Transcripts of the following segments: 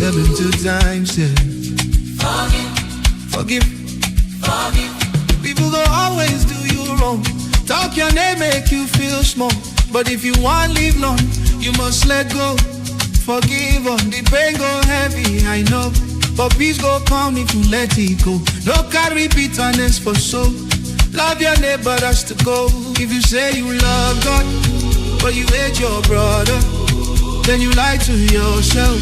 72 times, yeah. Forgive. People go always do you wrong. Talk your name, make you feel small. But if you want live long, you must let go. Forgive on the pain go heavy, I know. But peace go come if you let it go. No carry bitterness for soul. Love your neighbor, that's the goal. If you say you love God, but you hate your brother, then you lie to yourself.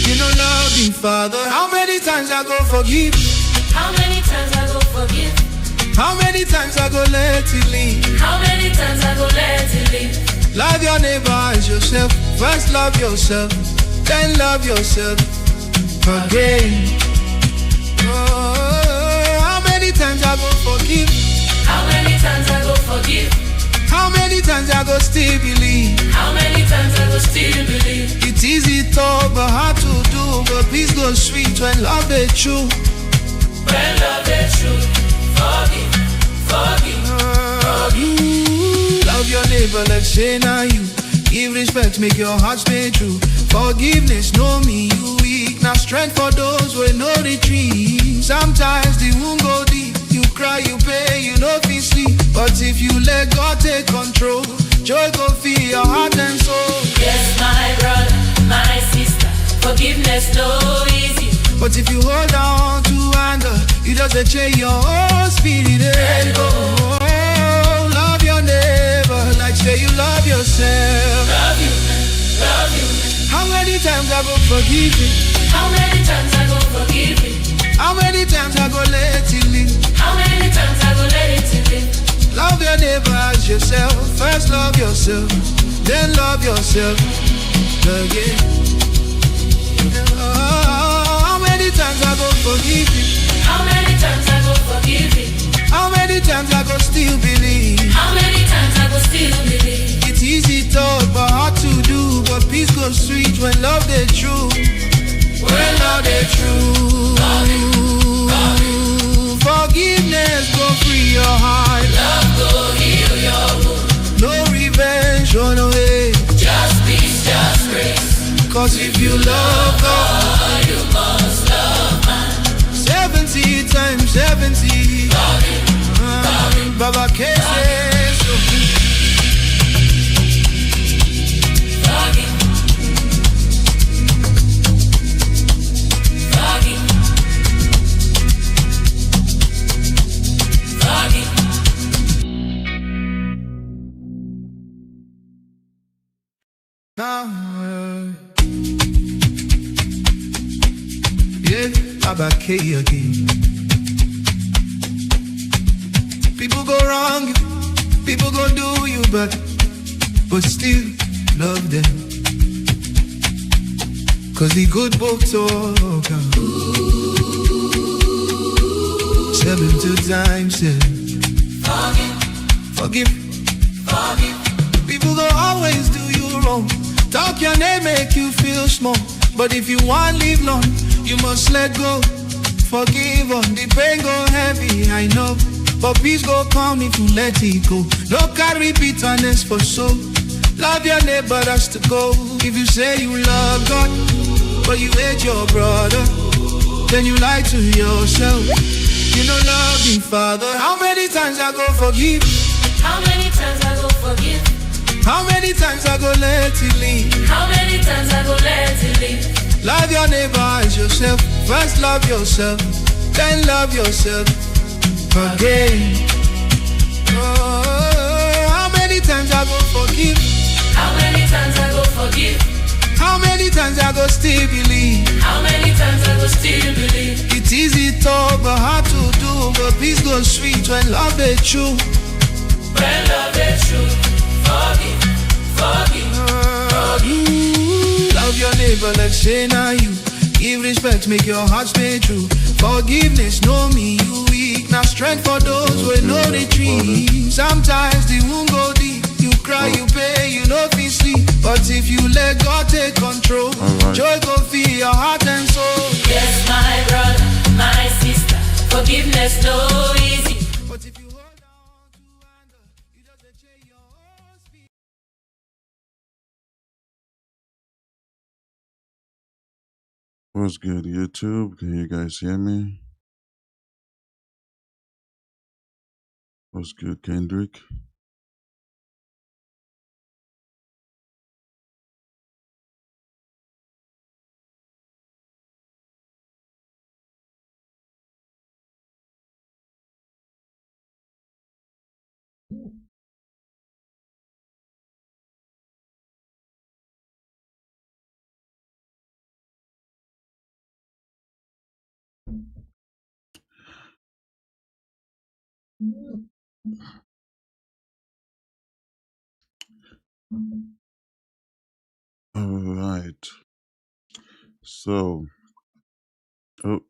You know love the Father. How many times I go forgive? How many times I go forgive? How many times I go let it leave? How many times I go let it leave? Love your neighbor as yourself. First love yourself, then love yourself again. Oh, how many times I go forgive? How many times I go forgive? How many times I go still believe? How many times I go still believe? It's easy talk but hard to do. But peace goes sweet when love is true. When love is true. Forgive. Love your neighbor like say now you. Give respect, make your heart stay true. Forgiveness, know me, you weak. Now strength for those who know retreat. Sometimes the wound go deep. You cry, you pay, you know feel sleep. But if you let God take control, joy go feel your heart and soul. Yes, my brother, my sister, forgiveness no easy. But if you hold on to anger, you just change your whole spirit and go. Oh, love your neighbor like say you love yourself. Love you. How many times I go forgive you? How many times I go forgive you? How many times I go let it leave? How many times I go let it leave? Love your neighbor as yourself. First love yourself, then love yourself again. How many times I go forgive you? How many times I go forgive you? How many times I go still believe? How many times I go still believe? It's easy talk but hard to do. But peace goes sweet when love is true. When love is true. Forgiveness go free your heart. Love go heal your wound. No revenge, run away. Just peace, just grace. Cause if you love God, you must love man. 70 times 70. Baba cases. Yeah, Baba K again. People go wrong, people go do you bad, but still love them. Cause the good book talk 72 times, yeah. Forgive. People go always do you wrong. Talk your name, make you feel small. But if you want live long, you must let go. Forgive on the pain go heavy, I know. But peace go come if you let it go. No carry bitterness for soul. Love your neighbor, that's the goal. If you say you love God, but you hate your brother, then you lie to yourself. You know love the Father. How many times I go forgive? How many times I go forgive? How many times I go let it leave? How many times I go let it leave? Love your neighbor as yourself. First love yourself, then love yourself again. Oh, how many times I go forgive? How many times I go forgive? How many times I go still believe? How many times I go still believe? It's easy talk but hard to do. But peace goes sweet when love is true. When love is true. Forgive. Love your neighbor like say now you. Give respect, make your heart stay true. Forgiveness, know me, you weak. Now strength for those who know retreat. Sometimes the wound go deep. You cry, you pay, you know feel sleep. But if you let God take control, joy go feel your heart and soul. Yes, my brother, my sister, forgiveness no easy. What's good, YouTube? Can you guys hear me? What's good, Kendrick? All right. So, oh,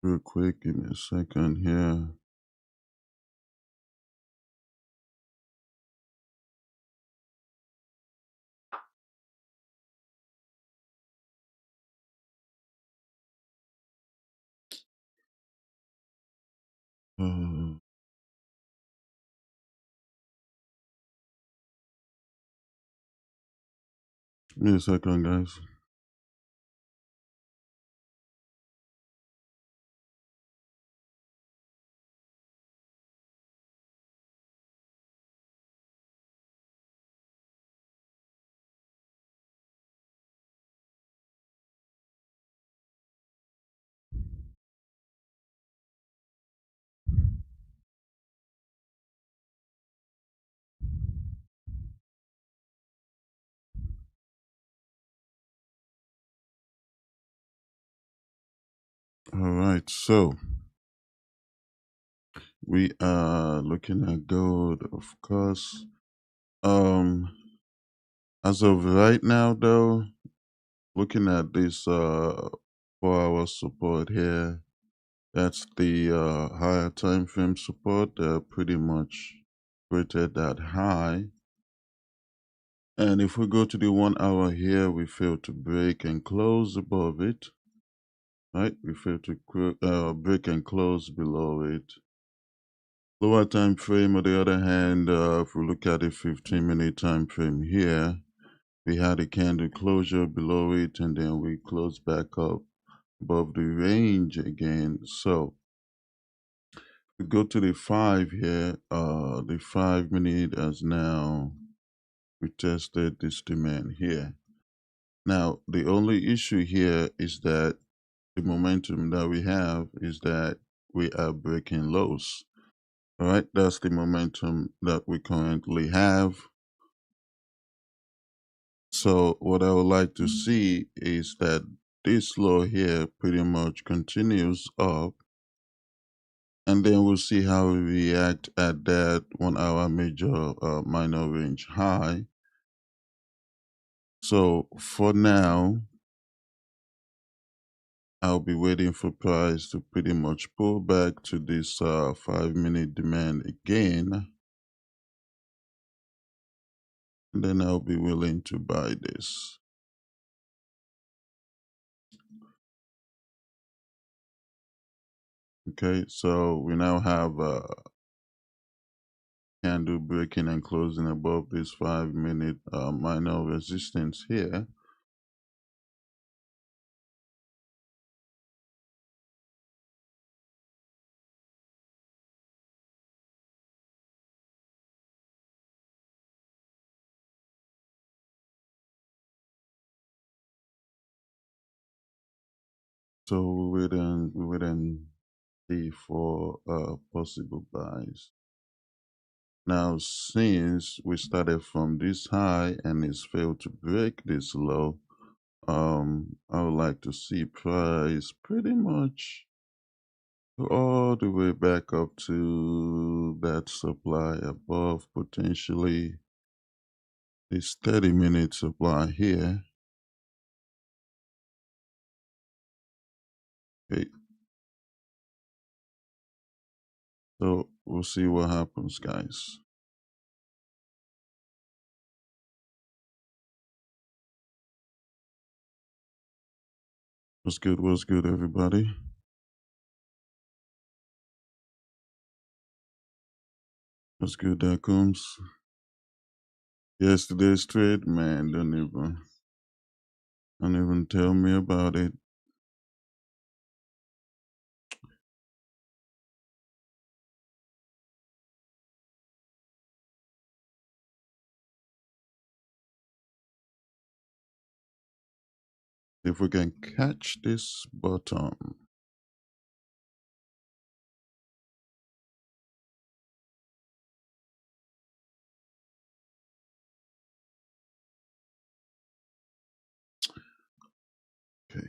real quick, give me a second here. Uh, give me a second, guys. All right. So, we are looking at gold, of course. As of right now, though, looking at this 4-hour support here, that's the higher time frame support. They're pretty much rated that high. And if we go to the 1 hour here, we fail to break and close above it. Right? We fail to break and close below it. Lower time frame, on the other hand, if we look at the 15-minute time frame here, we had a candle closure below it, and then we close back up above the range again. So we go to the 5 here. The 5-minute has now retested this demand here. Now, the only issue here is that the momentum that we have is that we are breaking lows. All right, that's the momentum that we currently have. So what I would like to see is that this low here pretty much continues up, and then we'll see how we react at that 1 hour major minor range high. So for now, I'll be waiting for price to pretty much pull back to this 5-minute demand again. And then I'll be willing to buy this. Okay, so we now have a candle breaking and closing above this 5-minute minor resistance here. So we wait and see for possible buys. Now, since we started from this high and it's failed to break this low, I would like to see price pretty much go all the way back up to that supply above, potentially this 30-minute supply here. Okay, so we'll see what happens, guys. What's good, everybody? What's good, Dakums? Yesterday's trade, man, don't even tell me about it. If we can catch this bottom. Okay.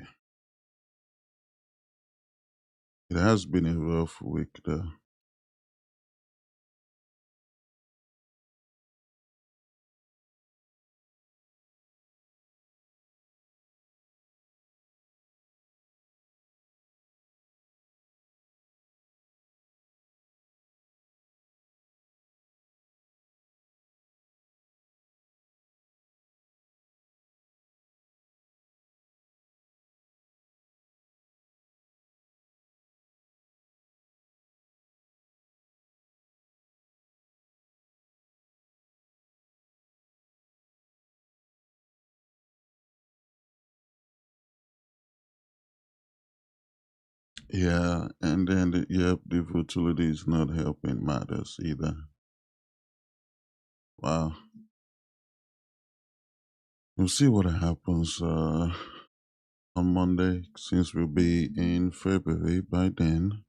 It has been a rough week though. Yeah, and then the volatility is not helping matters either. Wow. We'll see what happens on Monday, since we'll be in February by then.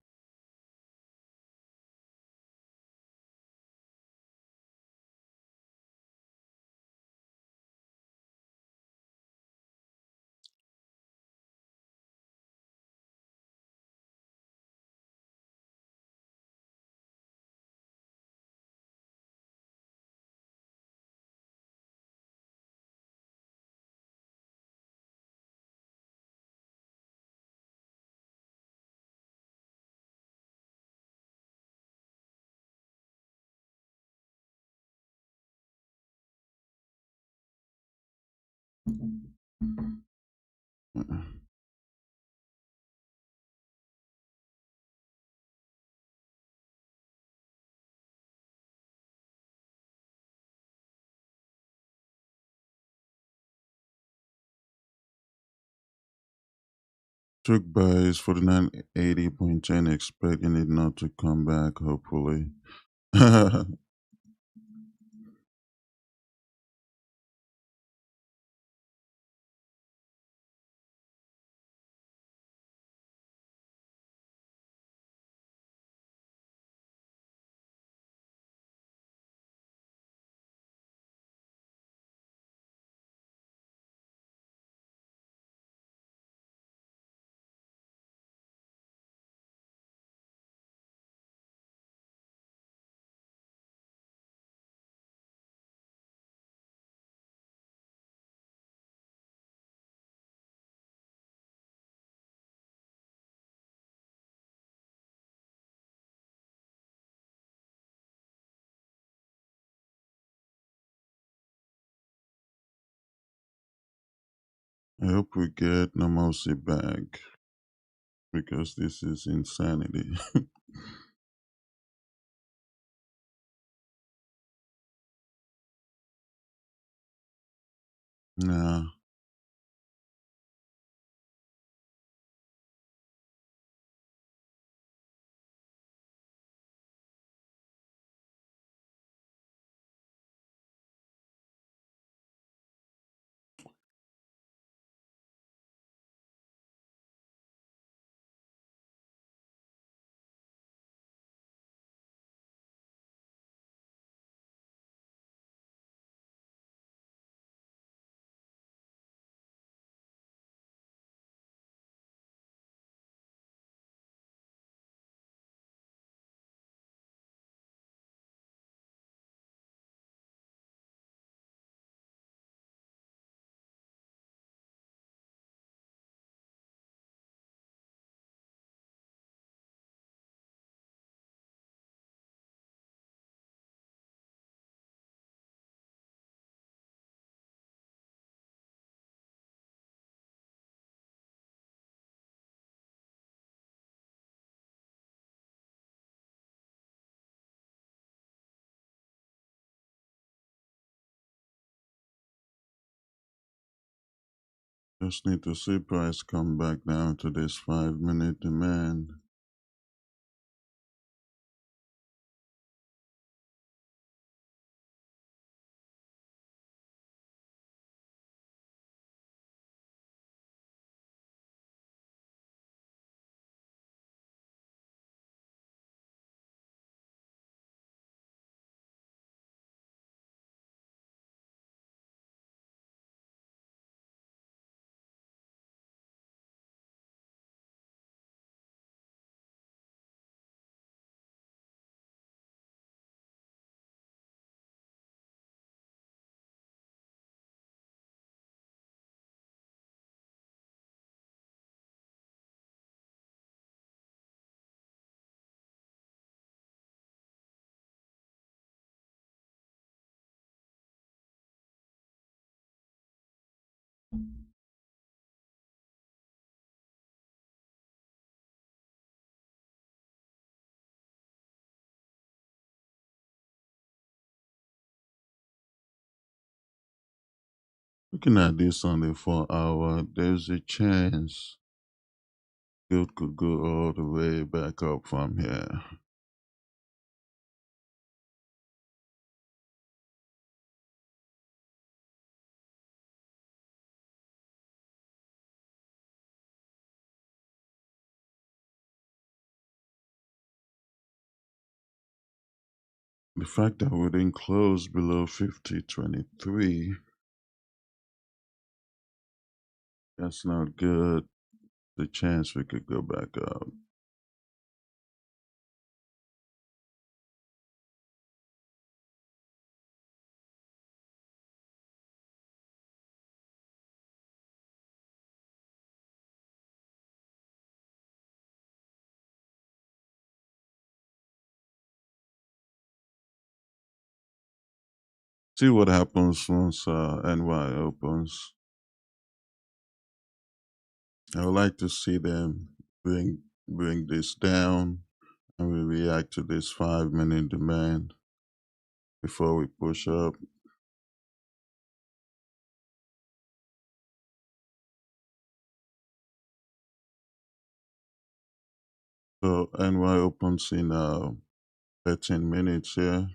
Took buys 49.80.10, expecting it not to come back, hopefully. I hope we get normalcy back, because this is insanity. Nah. Just need to see price come back down to this 5-minute demand. Looking at this on the 4 hour, there's a chance gold could go all the way back up from here. The fact that we didn't close below 50.23, that's not good. The chance we could go back up. See what happens once NY opens. I would like to see them bring this down and we react to this 5-minute demand before we push up. So NY opens in 13 minutes here.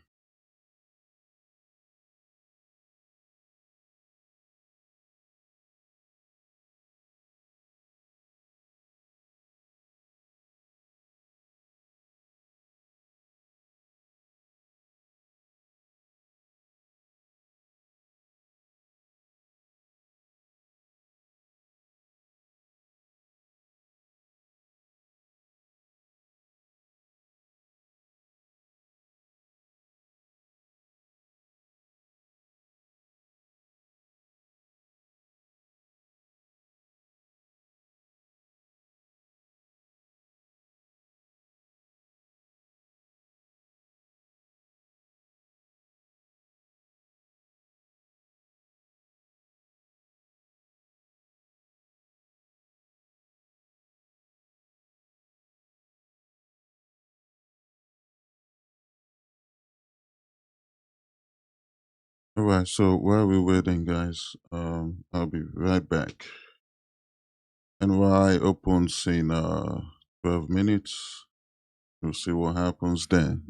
All right, so while we're waiting, guys, I'll be right back. NY opens in 12 minutes. We'll see what happens then.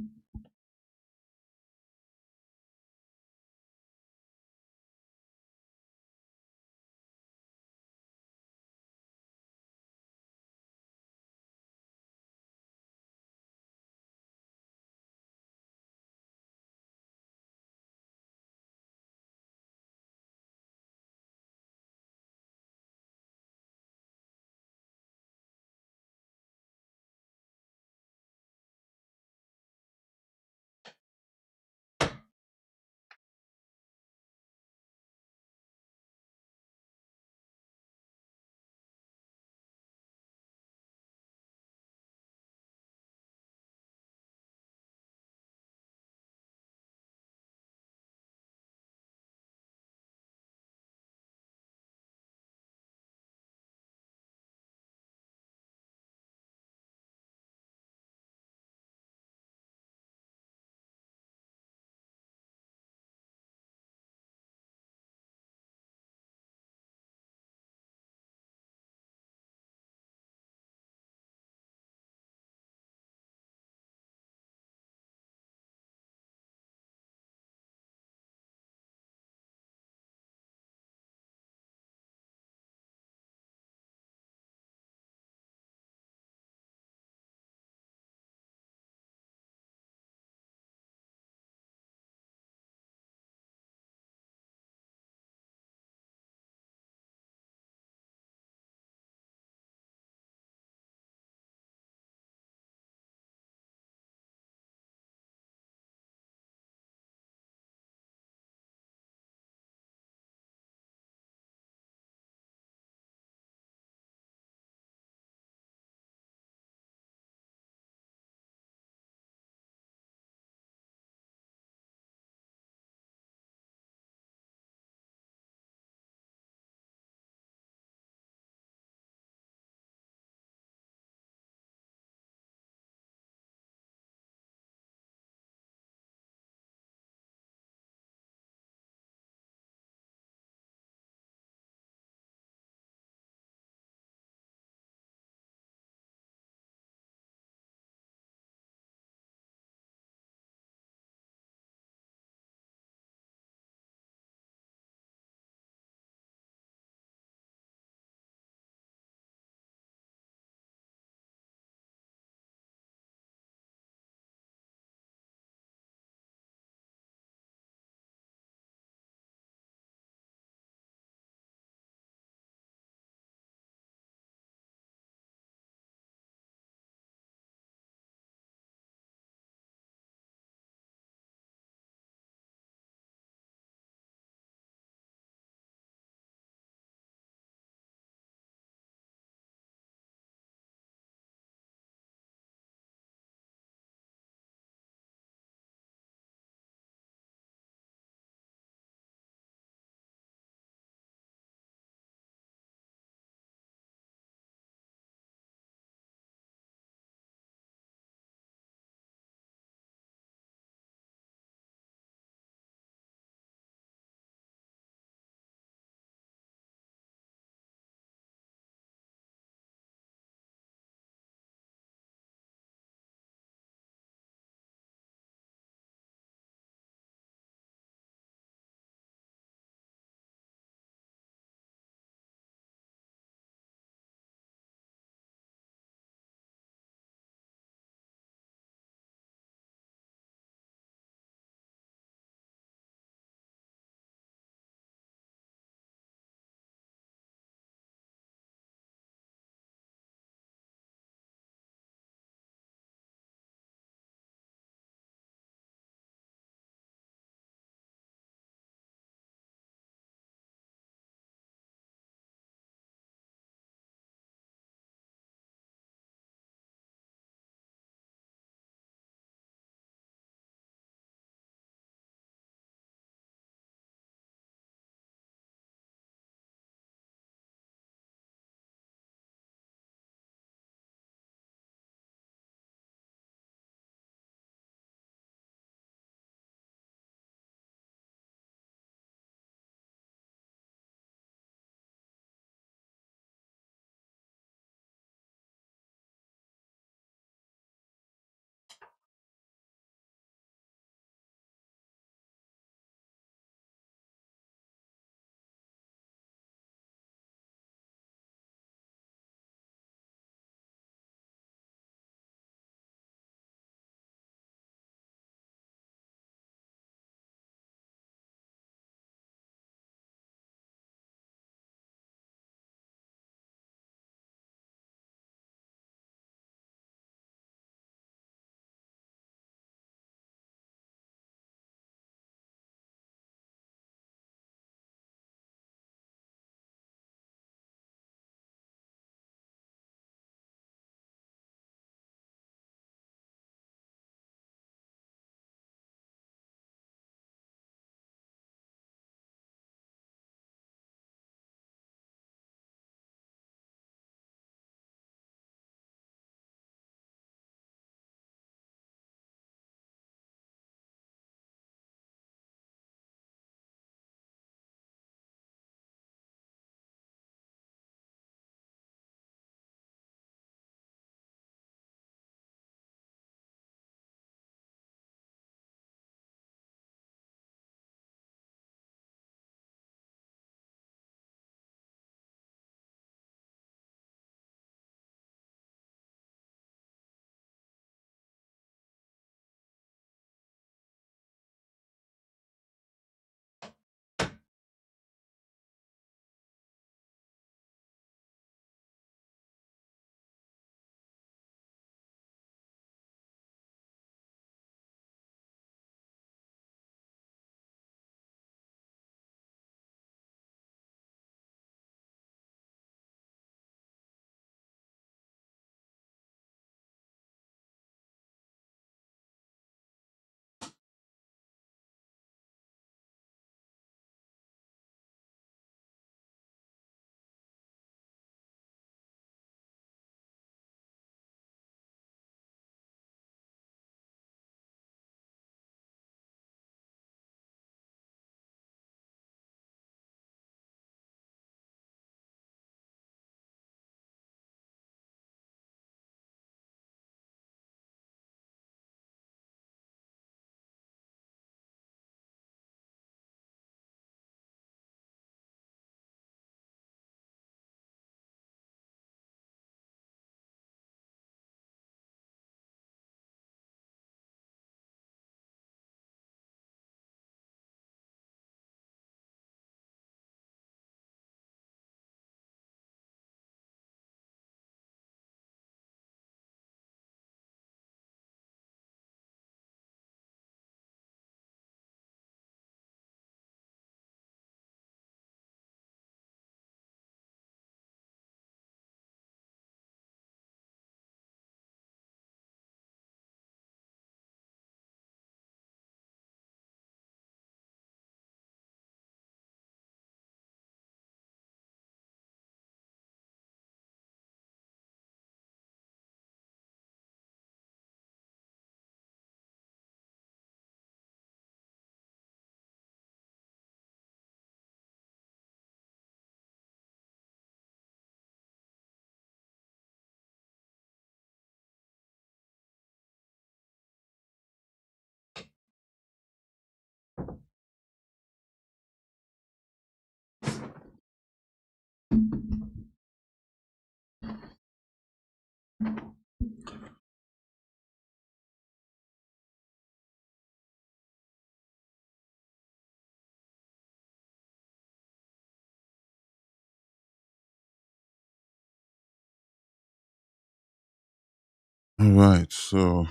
All right, so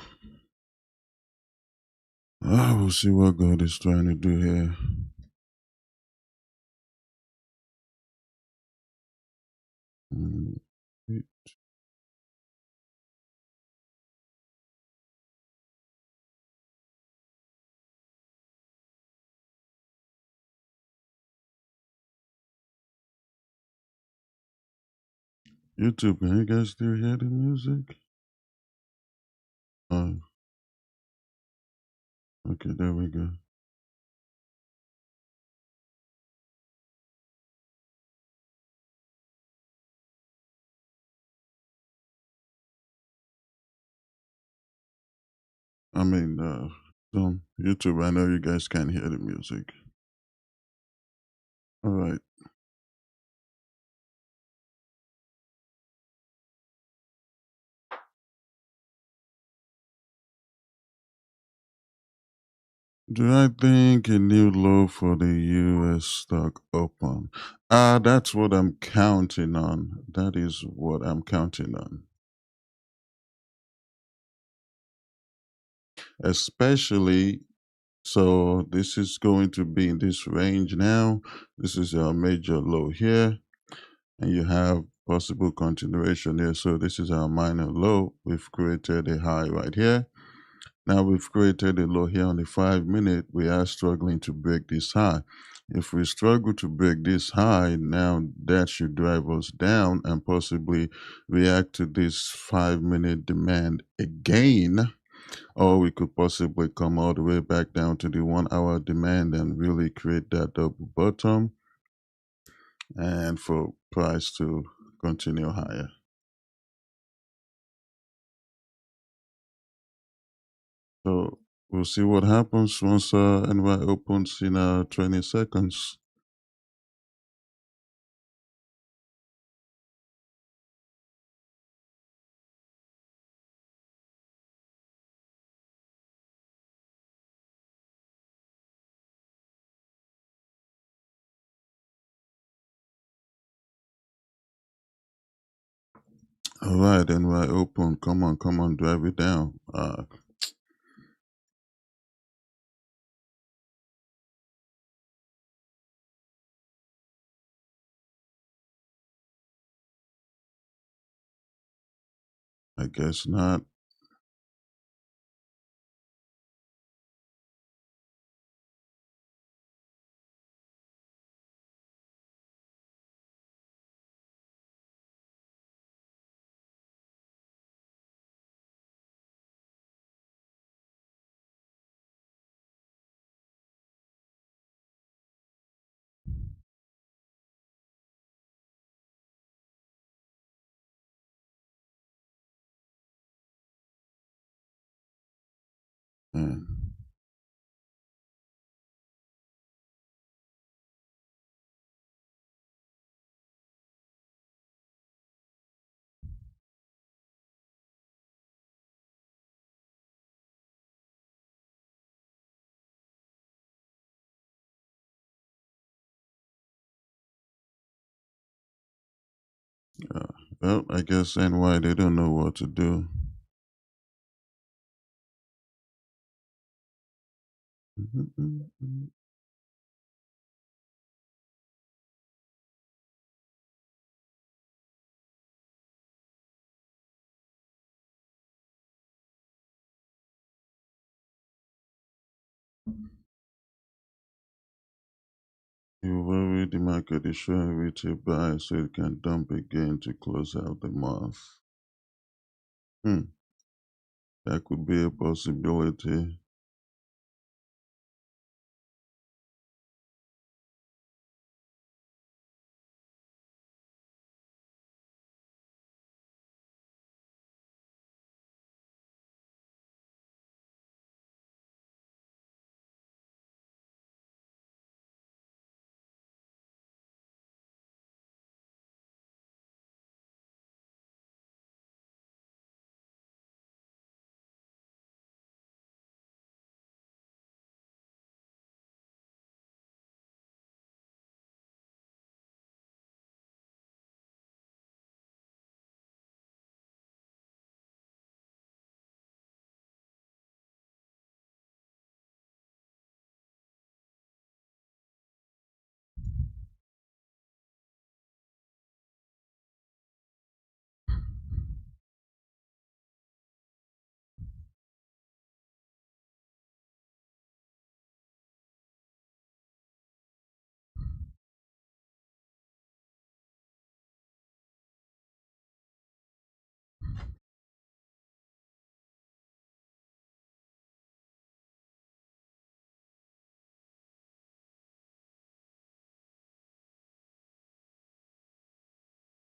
we'll see what God is trying to do here. Mm, YouTube, can you guys still hear the music? Oh, okay, there we go. I mean, YouTube, I know you guys can't hear the music. All right. Do I think a new low for the US stock open? That's what I'm counting on. That is what I'm counting on. Especially, so this is going to be in this range now. This is our major low here, and you have possible continuation here. So this is our minor low. We've created a high right here. Now we've created a low here on the 5 minute. We are struggling to break this high. If we struggle to break this high, now that should drive us down and possibly react to this 5 minute demand again. Or we could possibly come all the way back down to the 1 hour demand and really create that double bottom and for price to continue higher. So we'll see what happens once NY opens in 20 seconds. All right, NY open. Come on, drive it down. I guess not. Mm. Well, I guess NY, they don't know what to do. You worry the market is showing retail buy so it can dump again to close out the month. That could be a possibility.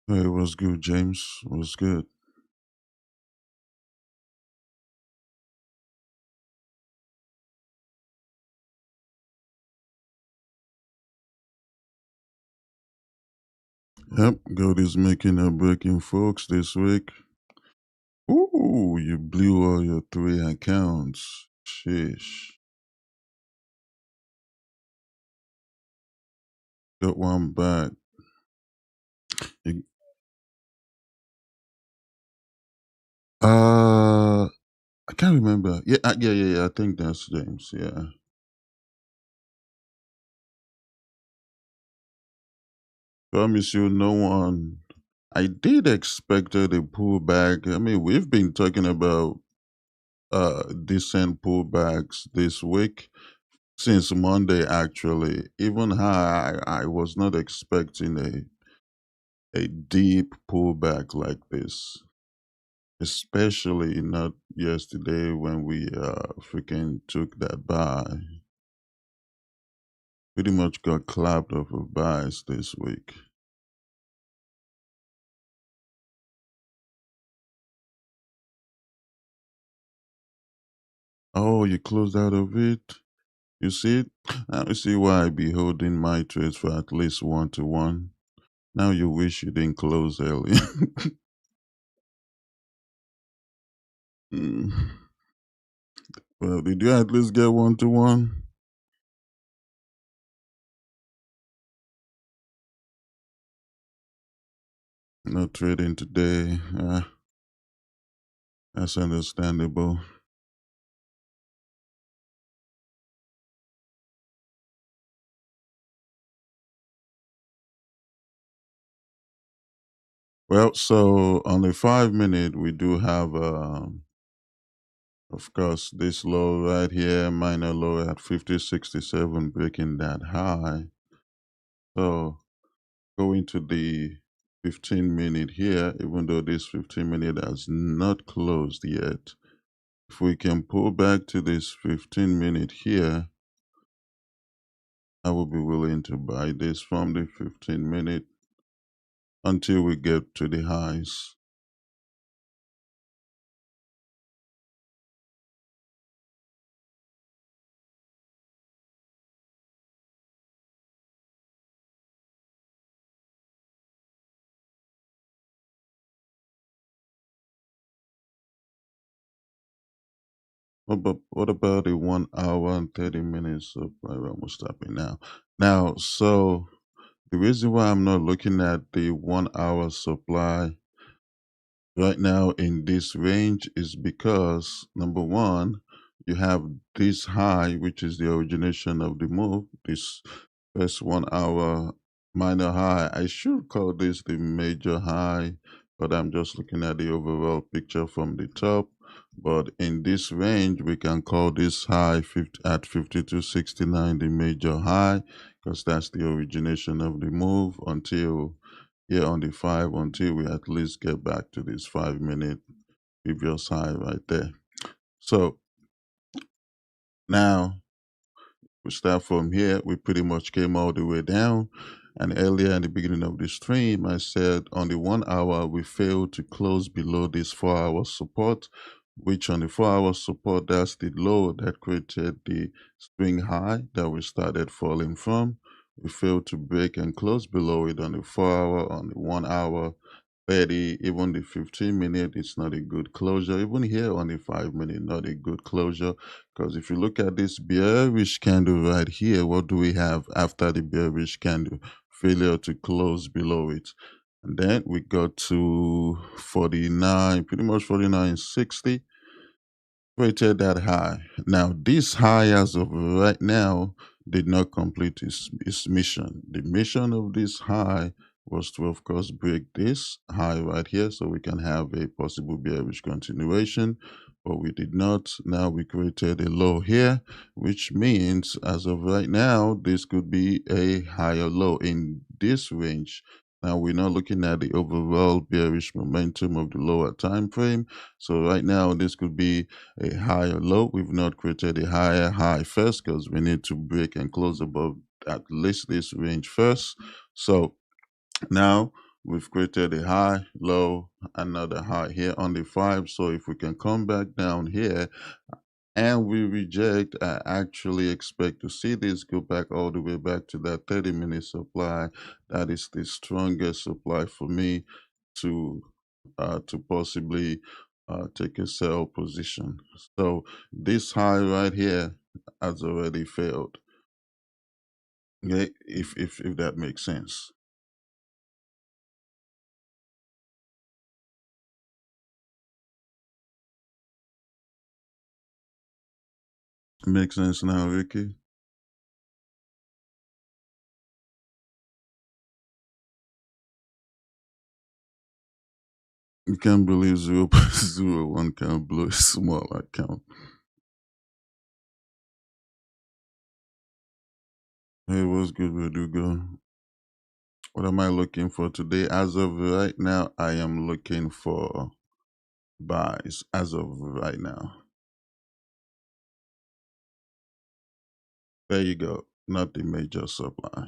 Hey, it was good, James. It was good. Yep, gold is making a breaking, folks, this week. Ooh, you blew all your three accounts. Sheesh. Got one back. You- I can't remember. Yeah, yeah. I think that's James. Yeah. Promise you, no one. I did expect her to pull back. I mean, we've been talking about decent pullbacks this week since Monday. Actually, even high, I was not expecting a deep pullback like this, especially not yesterday when we freaking took that buy. Pretty much got clapped off of buys this week. Oh, you closed out of it? You see it? Now you see why I be holding my trades for at least 1 to 1. Now you wish you didn't close early. Mm. Well, did you at least get 1 to 1? No trading today. That's understandable. Well, so on the 5 minute, we do have, of course, this low right here, minor low at 50.67, breaking that high. So going to the 15 minute here, even though this 15 minute has not closed yet, if we can pull back to this 15 minute here, I will be willing to buy this from the 15 minute until we get to the highs. What about the 1 hour and 30 minutes? So I'm almost stopping now. Now, so the reason why I'm not looking at the 1 hour supply right now in this range is because number one, you have this high, which is the origination of the move, this first 1 hour minor high. I should call this the major high, but I'm just looking at the overall picture from the top. But in this range, we can call this high 50, at 52.69 the major high, because that's the origination of the move until here on the 5, until we at least get back to this 5 minute previous high right there. So now we start from here. We pretty much came all the way down. And earlier in the beginning of the stream, I said on the 1 hour, we failed to close below this 4 hour support, which on the 4 hour support, that's the low that created the swing high that we started falling from. We failed to break and close below it on the 4 hour, on the 1 hour, 30, even the 15 minute, it's not a good closure. Even here on the 5 minute, not a good closure. Because if you look at this bearish candle right here, what do we have after the bearish candle? Failure to close below it. And then we got to 49, pretty much 49.60, rated that high. Now, this high as of right now did not complete its mission. The mission of this high was to, of course, break this high right here so we can have a possible bearish continuation, but we did not. Now we created a low here, which means as of right now, this could be a higher low in this range. Now we're not looking at the overall bearish momentum of the lower time frame. So right now, this could be a higher low. We've not created a higher high first because we need to break and close above at least this range first. So now we've created a high, low, another high here on the 5. So if we can come back down here and we reject, I actually expect to see this go back all the way back to that 30-minute supply. That is the strongest supply for me to possibly take a sell position. So this high right here has already failed. Okay, if that makes sense. Makes sense now, Ricky. You can't believe 0.01 can blow a small account. Hey, what's good, Verdugo? What am I looking for today? As of right now, I am looking for buys. As of right now. There you go. Not the major supply.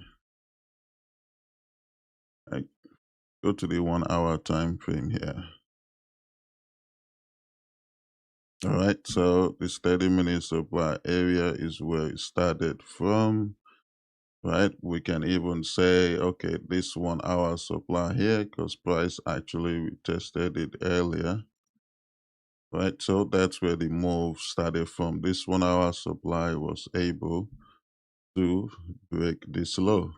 I go to the 1 hour time frame here. All right, so this 30-minute supply area is where it started from, right? We can even say, okay, this 1 hour supply here, because price actually we tested it earlier, right? So that's where the move started from. This 1 hour supply was able to break this low.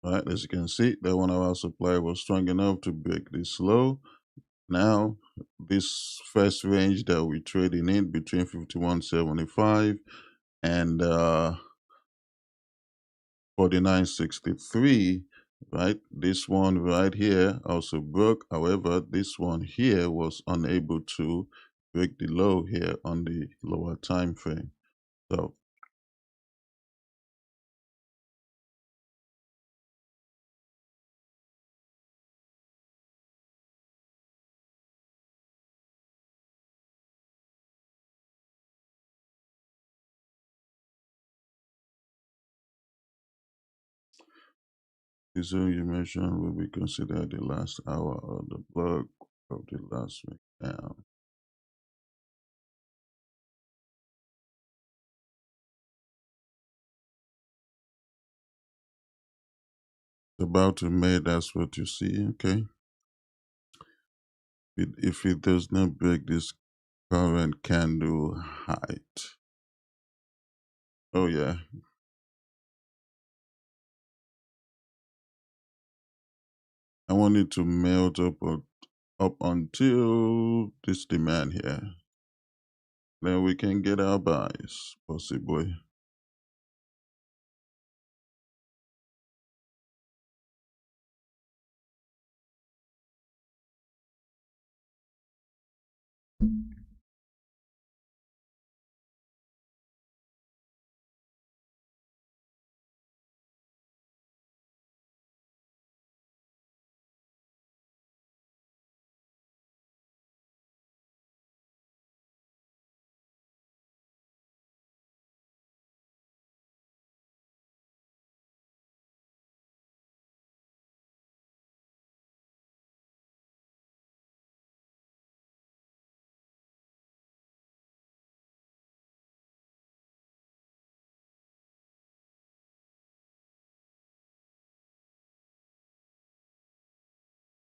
Right, as you can see, the 1 hour supply was strong enough to break this low. Now, this first range that we're trading in between 51.75 and 49.63, right? This one right here also broke. However, this one here was unable to break the low here on the lower time frame. So the zone you mentioned will be considered the last hour of the block of the last week down. About to May, that's what you see, okay? If it does not break this current candle height. Oh yeah. I want it to melt up until this demand here. Then we can get our buys, possibly.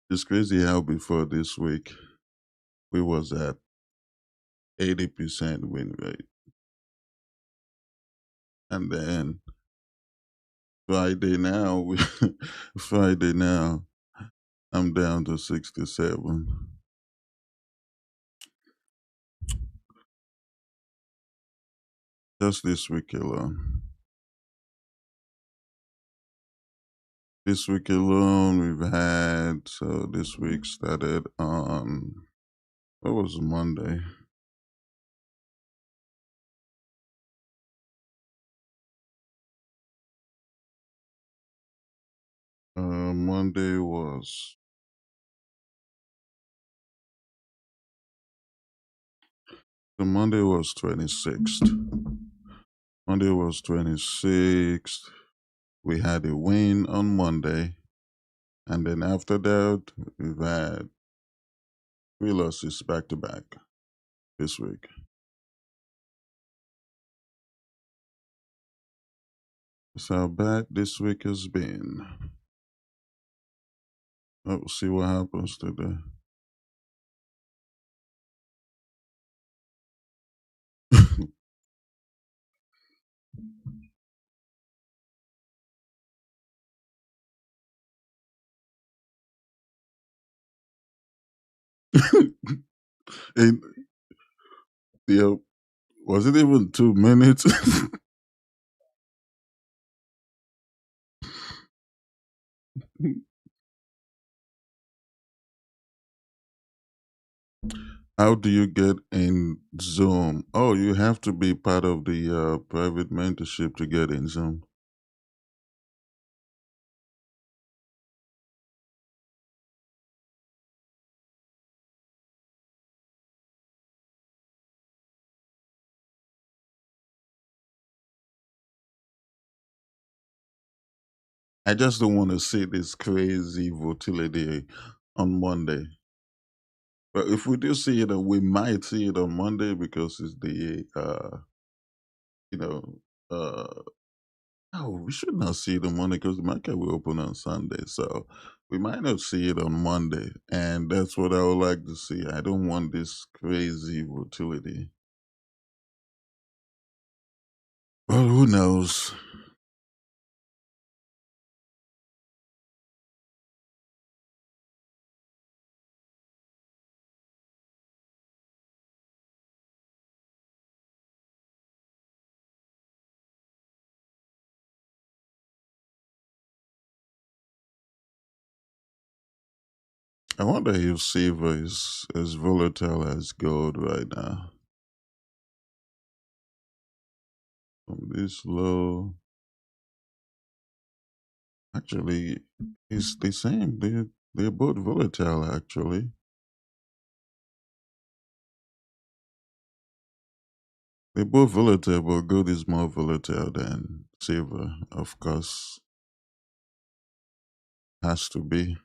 It's crazy how before this week we was at 80% win rate. And then Friday now, Friday now, I'm down to 67. Just this week alone. This week alone, we've had, so this week started on, what was Monday? Monday was, the Monday was 26th. Monday was 26th. We had a win on Monday. And then after that, we've had three losses back to back this week. That's how bad this week has been. We'll see what happens today. And yeah, was it even 2 minutes? How do you get in Zoom? Oh, you have to be part of the private mentorship to get in Zoom. I just don't want to see this crazy volatility on Monday. But if we do see it, we might see it on Monday because it's the, you know, uh, oh, we should not see it on Monday because the market will open on Sunday. So we might not see it on Monday. And that's what I would like to see. I don't want this crazy volatility. Well, who knows? I wonder if silver is as volatile as gold right now. From this low, actually, it's the same. They're both volatile, actually. They're both volatile, but gold is more volatile than silver, of course. Has to be.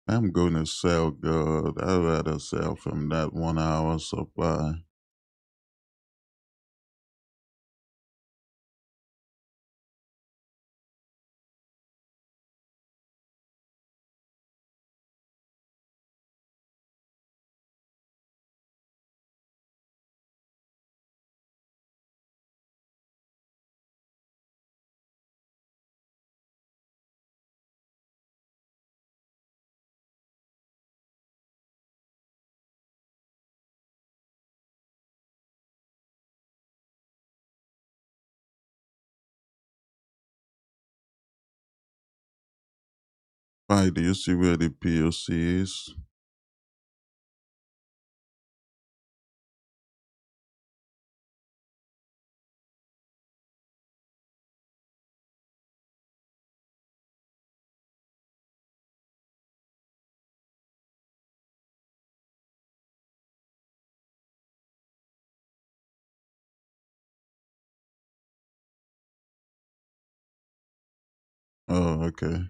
I'm going to sell gold. I'd rather sell from that 1 hour supply. Why do you see where the POC is? Oh, okay.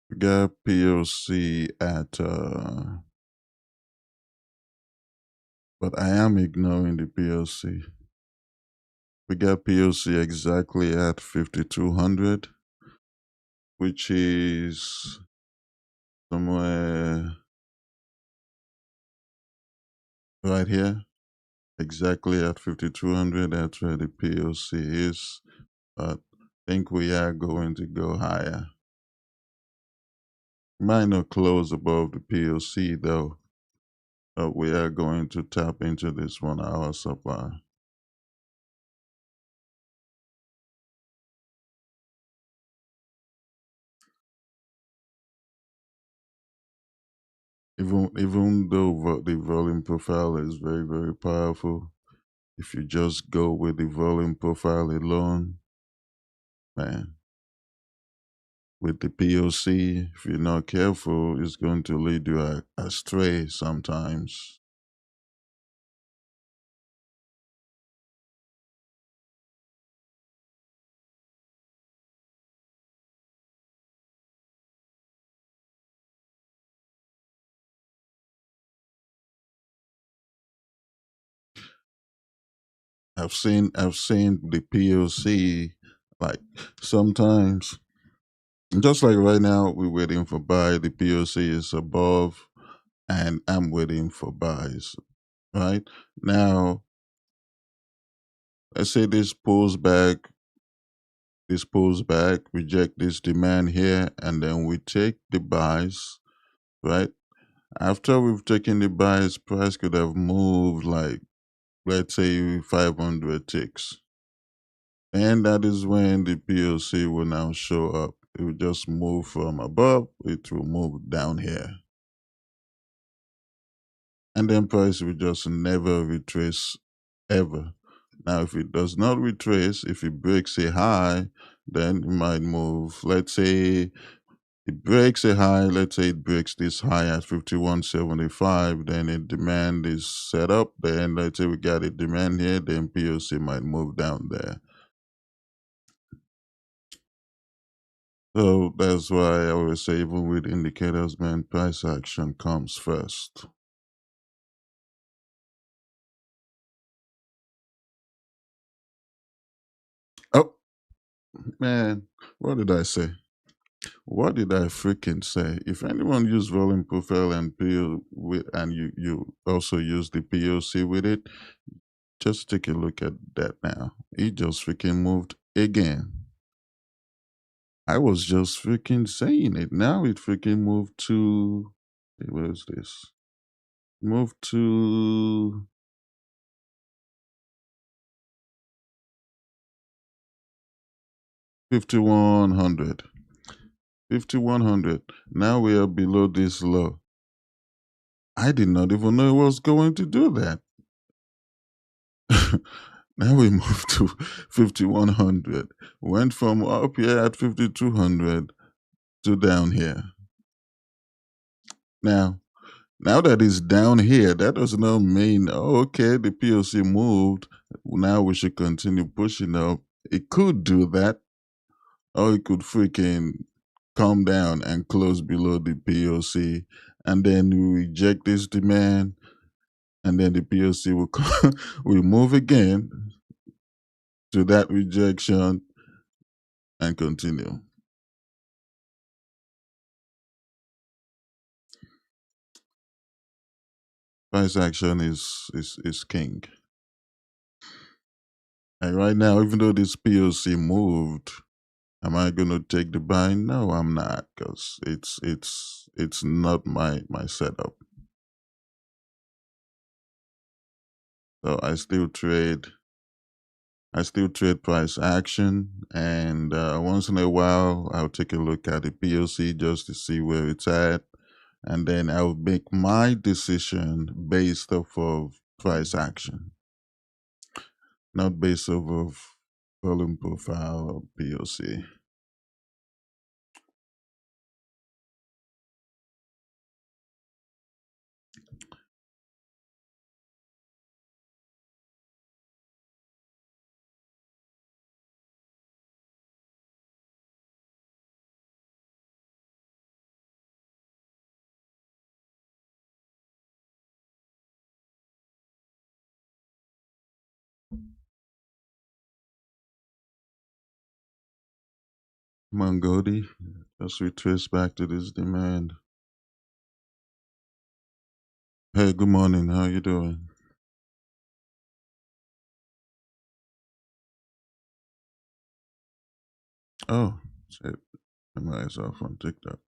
We got POC at but I am ignoring the POC. We got POC exactly at 5200, which is somewhere right here. Exactly at 5200, that's where the POC is. But I think we are going to go higher. Might not close above the POC though, but we are going to tap into this 1 hour supply. Even though the volume profile is very, very powerful, if you just go with the volume profile alone, man, with the POC. If you're not careful, it's going to lead you astray sometimes. I've seen the POC like sometimes, just like right now we're waiting for buy, the POC is above and I'm waiting for buys. Right? Now, let's say this pulls back, reject this demand here, and then we take the buys, right? After we've taken the buys, price could have moved like, let's say, 500 ticks. And that is when the POC will now show up. It will just move from above, it will move down here. And then price will just never retrace ever. Now, if it does not retrace, if it breaks a high, then it might move. Let's say it breaks a high, let's say it breaks this high at 51.75, then a demand is set up. Then let's say we got a demand here, then POC might move down there. So that's why I always say, even with indicators, man, price action comes first. Oh, man, what did I say? What did I freaking say? If anyone use volume profile and PO with, and you also use the POC with it, just take a look at that now. It just freaking moved again. I was just freaking saying it. Now it freaking moved to, where is this? Moved to 5100. 5100. Now we are below this low. I did not even know it was going to do that. Now we moved to 5100. Went from up here at 5200 to down here. Now that it's down here, that does not mean, oh, okay, the POC moved. Now we should continue pushing up. It could do that, or it could freaking come down and close below the POC, and then we reject this demand, and then the POC will will move again to that rejection and continue. Price action is king. And right now, even though this POC moved, am I gonna take the buy? No, I'm not, because it's not my setup. So I still trade price action, and once in a while I'll take a look at the POC just to see where it's at, and then I'll make my decision based off of price action, not based off of volume profile or POC. Mangodi, let's retrace back to this demand. Hey, good morning. How you doing? Oh, shit. My eyes off on TikTok.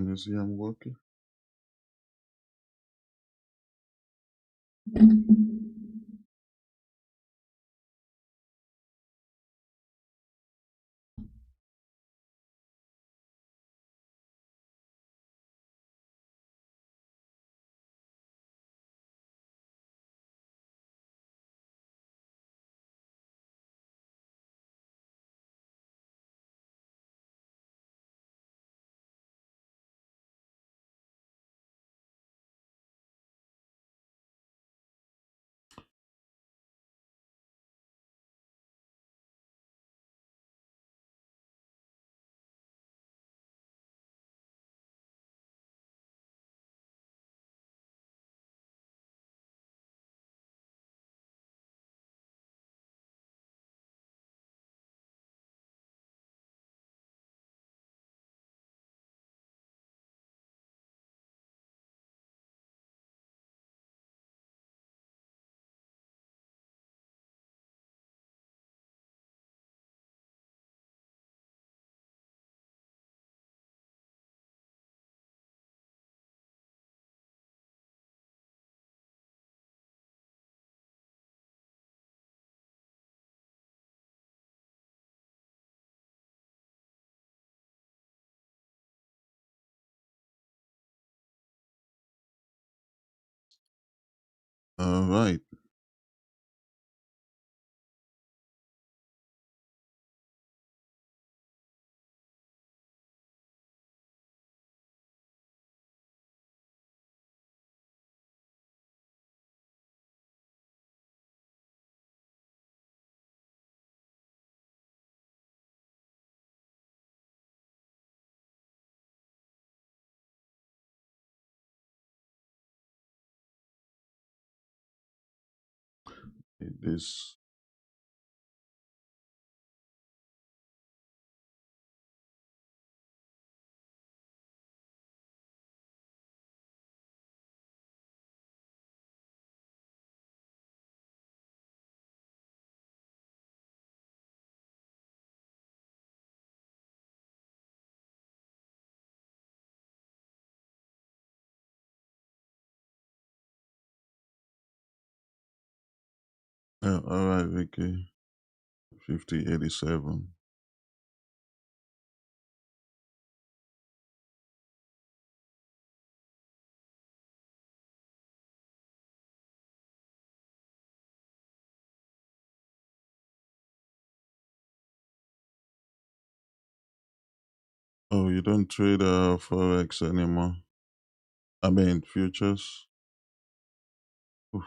You see, I'm working. All right. This. All right, Vicky. 5087. Oh, you don't trade forex anymore? I mean, futures. Oof.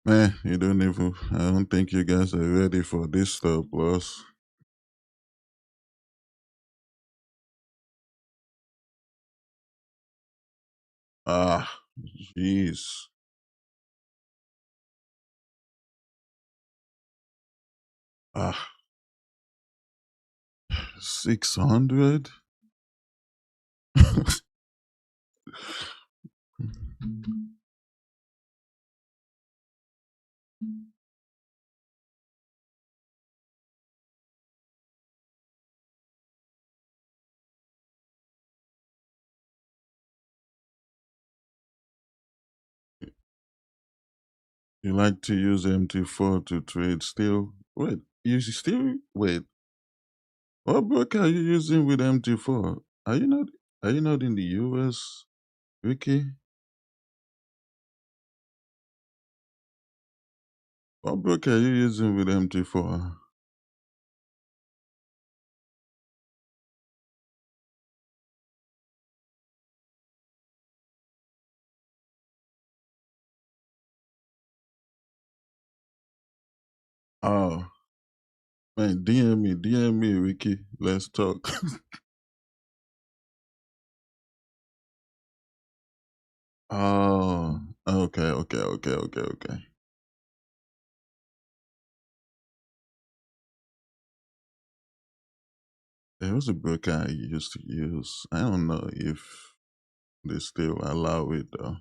Man, you don't even. I don't think you guys are ready for this stuff, plus. Ah, jeez. Ah, 600? You like to use MT4 to trade still? Wait, you still wait. What broker are you using with MT4? Are you not in the US, Ricky? What broker are you using with MT4? Oh man, DM me, Ricky. Let's talk. Oh, okay. There was a broker I used to use. I don't know if they still allow it though.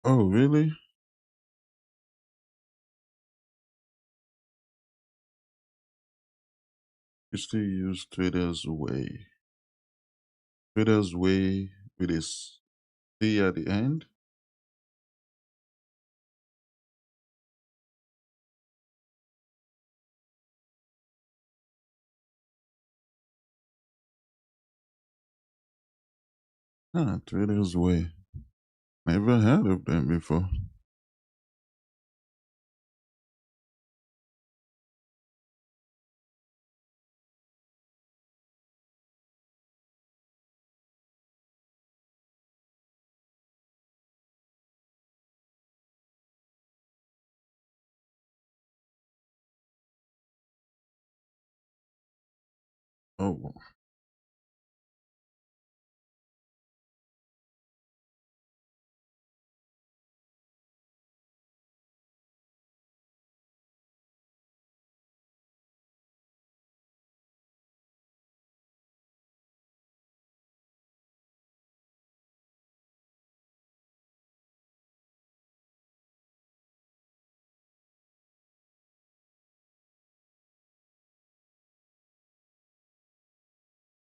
Oh, really? You still use Twitter's Way? Twitter's Way with a C at the end? Ah, Twitter's Way. Never heard of them before. Oh,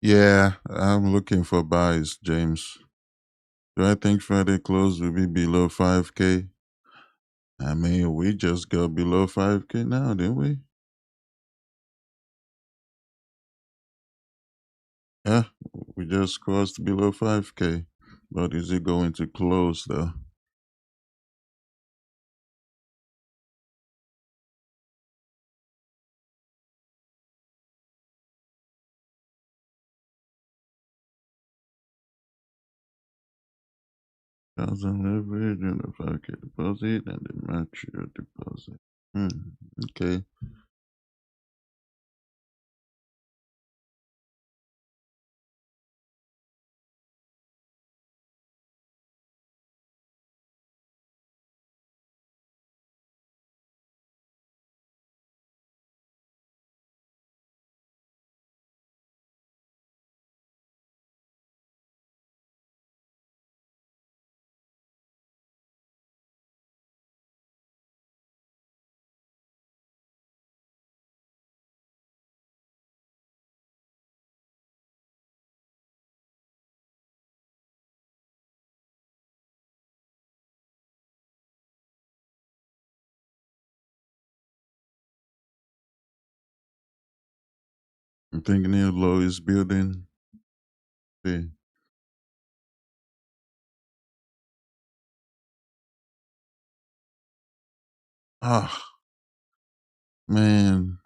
yeah, I'm looking for buys, James. Do I think Friday close will be below 5K? I mean, we just got below 5K now, didn't we? Yeah, we just crossed below 5K. But is it going to close though? Thousand leverage and the 5K deposit and the match your deposit. Okay. I'm thinking the low is building. See. Ah, man.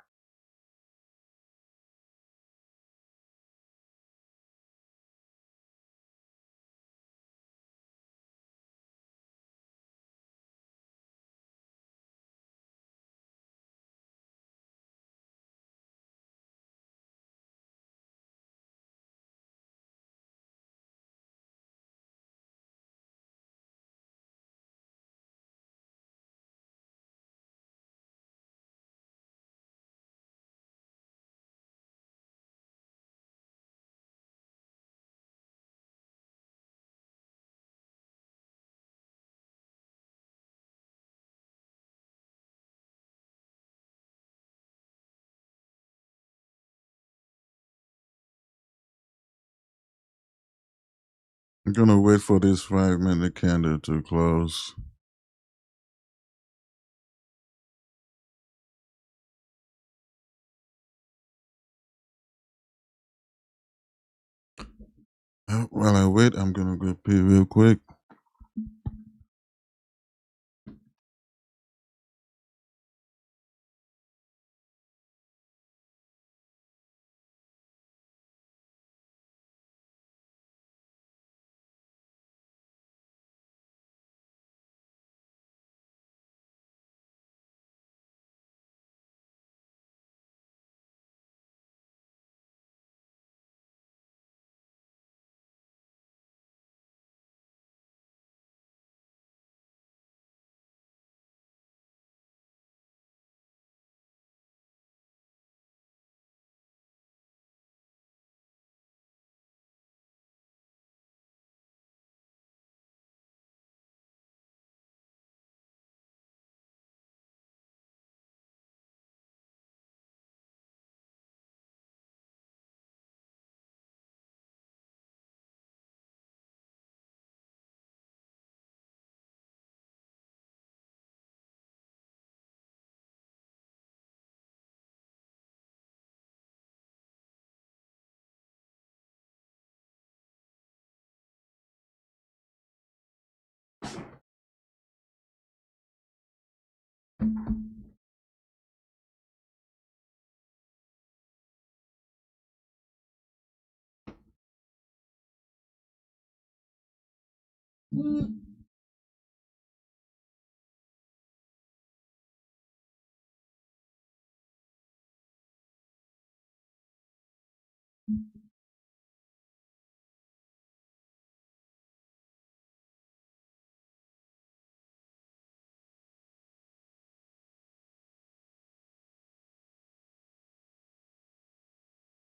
I'm gonna wait for this 5 minute candle to close. While I wait, I'm gonna go pee real quick.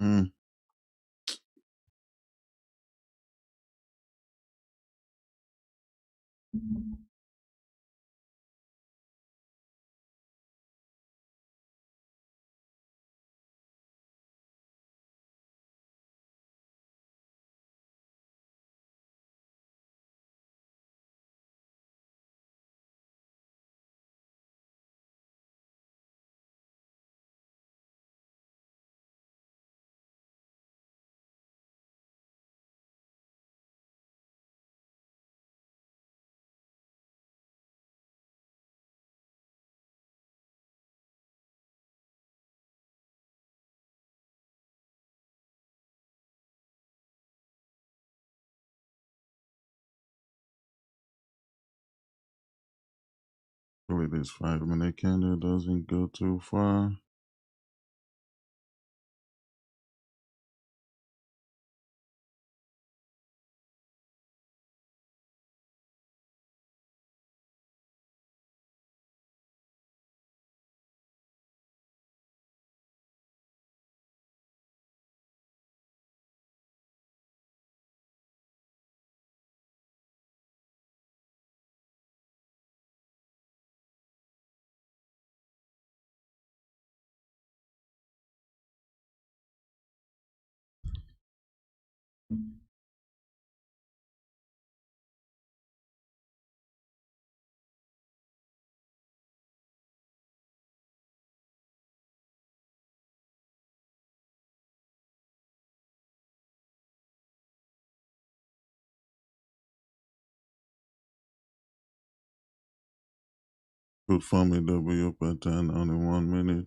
Mm. Hopefully this 5 minute candle doesn't go too far. Could form a W pattern on a 1 minute.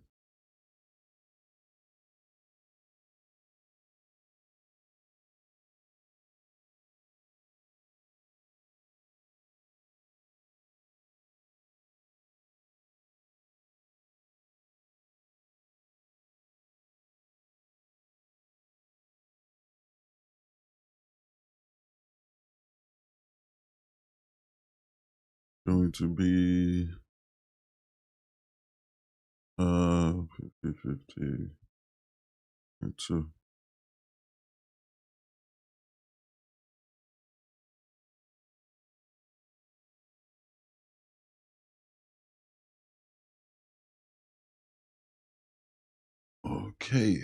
Going to be 50-50 and 2. Okay.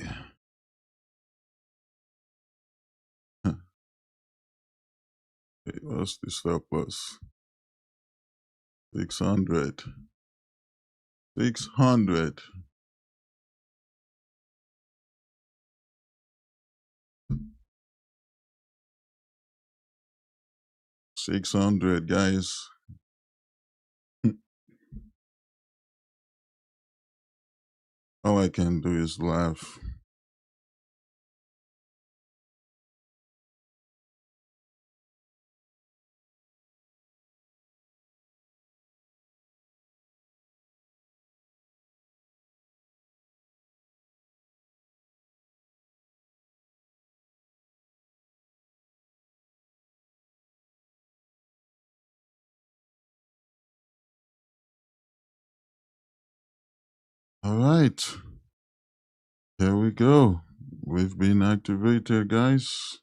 Hey, what's the stop loss? 600. 600. 600, guys. All I can do is laugh. All right. Here we go. We've been activated, guys.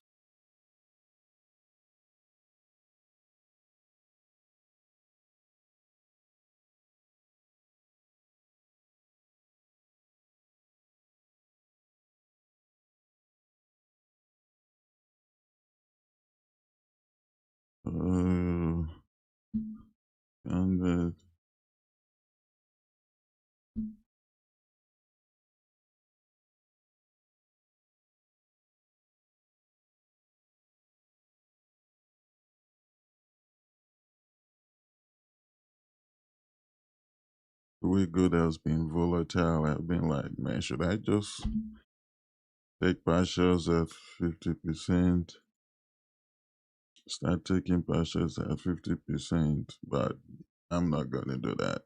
And the way good has been volatile, I've been like, man, should I just take partials at 50%? Start taking partials at 50%, but I'm not gonna do that.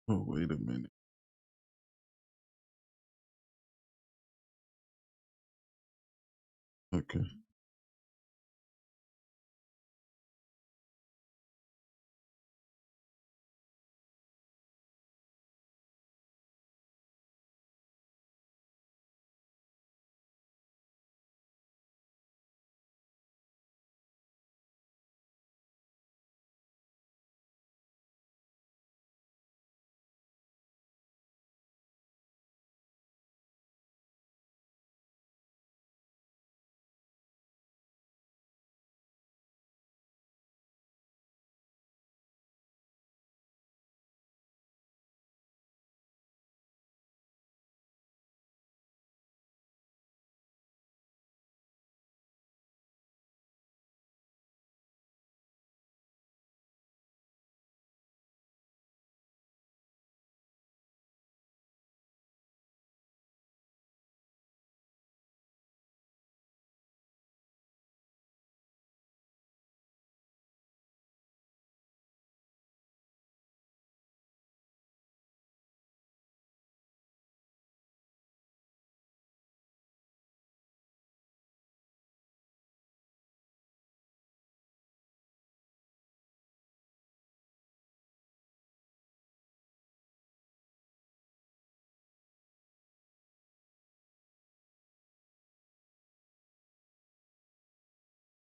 Oh, wait a minute. Okay.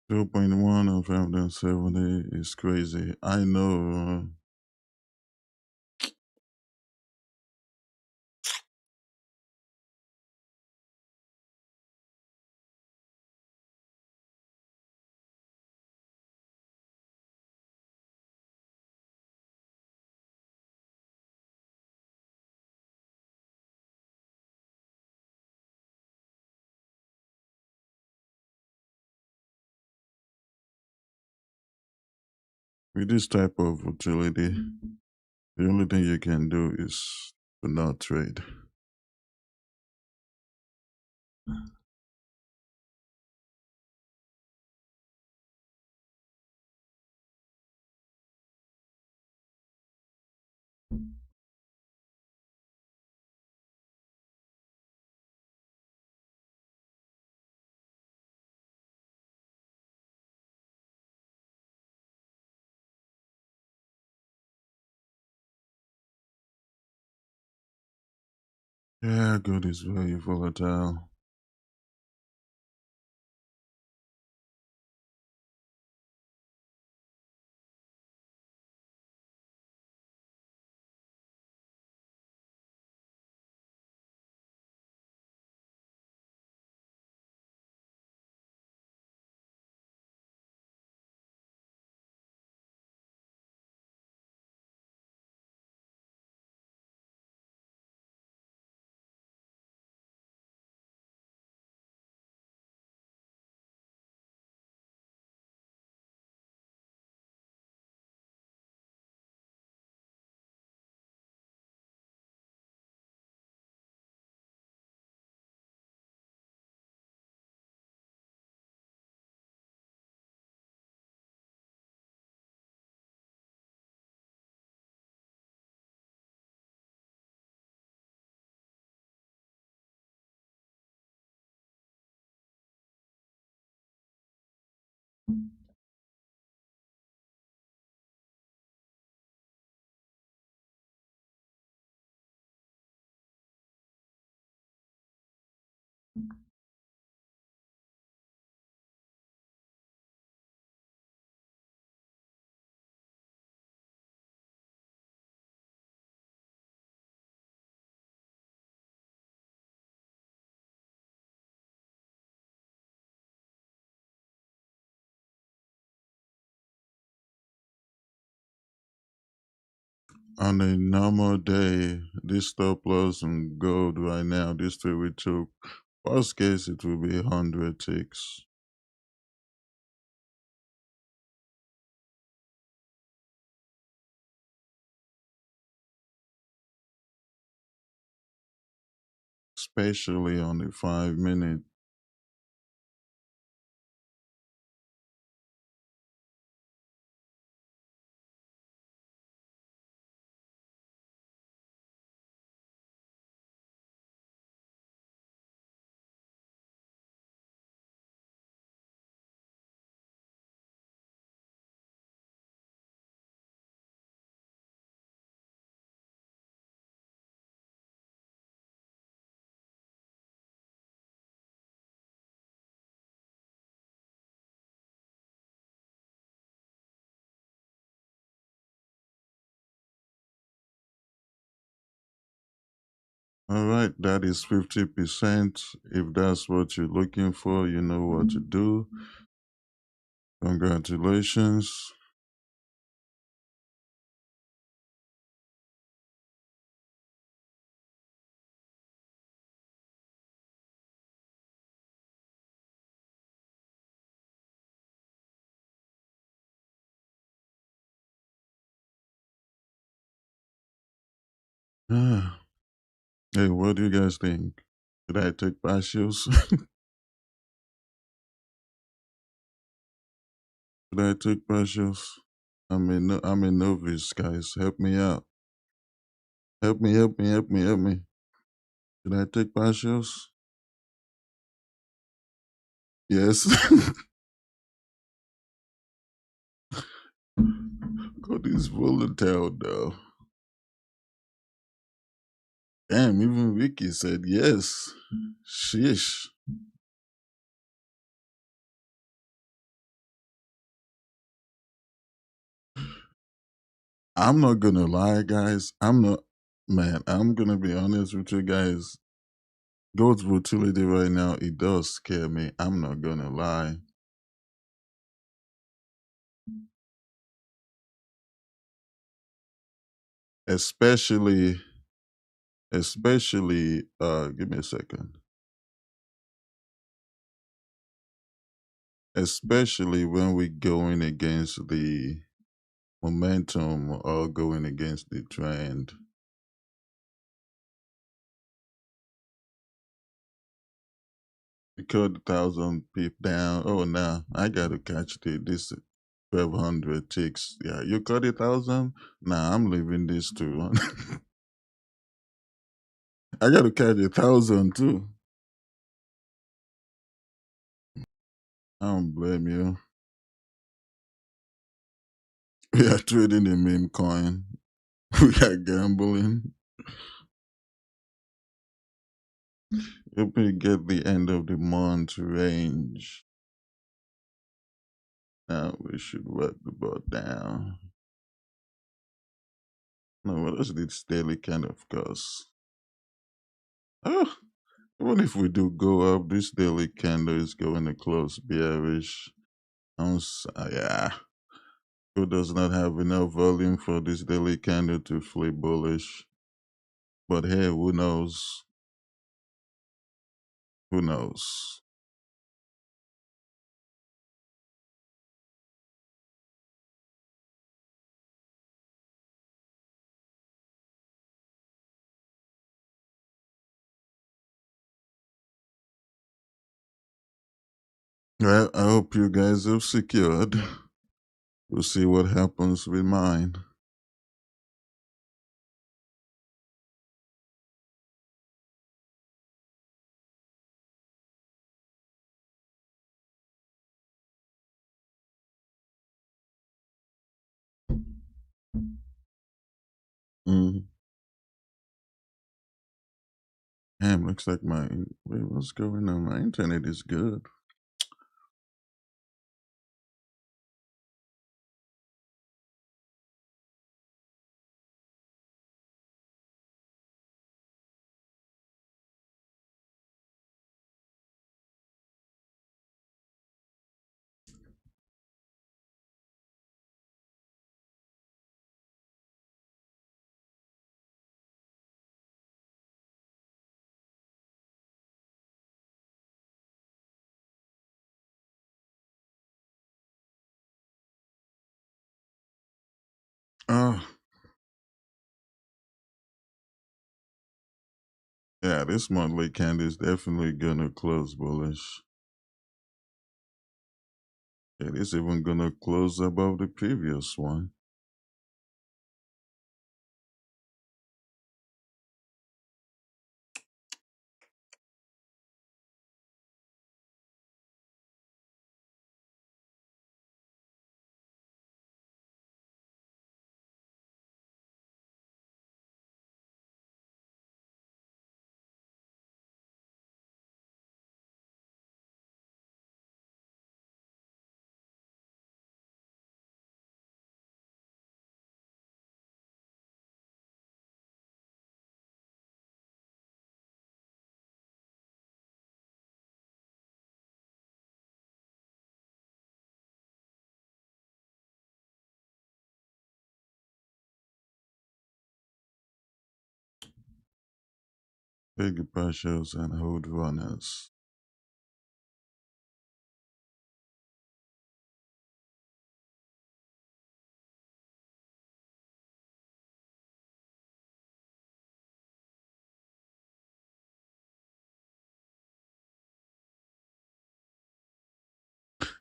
0.1 of 570 is crazy. I know. With this type of volatility, the only thing you can do is to not trade. Yeah, gold is very volatile. On a normal day, this stop loss on gold right now, this trade we took, worst case it will be 100 ticks. Especially on the 5 minute. All right, that is 50%. If that's what you're looking for, you know what to do. Congratulations. Hey, what do you guys think? Should I take partials? Should I take partials? I'm a novice, guys. Help me out. Help me, help me, help me, help me. Should I take partials? Yes. God is volatile though. Damn, even Vicky said yes. Shish. I'm not gonna lie, guys. I'm gonna be honest with you guys. Gold's volatility right now, it does scare me. I'm not gonna lie. Especially, give me a second. Especially when we're going against the momentum or going against the trend. You cut 1,000 pip down. Oh, now I gotta catch this 1,200 ticks. Yeah, you cut 1,000. Nah, I'm leaving this too. I gotta catch 1,000 too. I don't blame you. We are trading the meme coin. We are gambling. If we get the end of the month range, now we should work the boat down. No, what is this daily candle, of course. Oh, even if we do go up, this daily candle is going to close bearish. Yeah, it does not have enough volume for this daily candle to flip bullish. But hey, who knows? Who knows? Well, I hope you guys have secured. We'll see what happens with mine. Mm. Damn, looks like wait, what's going on? My internet is good. Oh, yeah, this monthly candle is definitely gonna close bullish. It is even gonna close above the previous one. Big pressures and hold runners.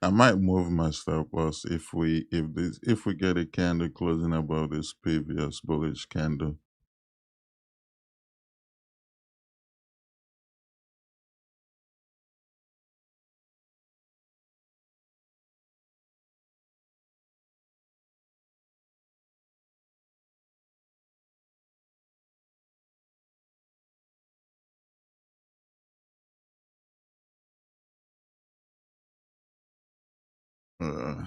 I might move my stop loss if we get a candle closing above this previous bullish candle. Uh,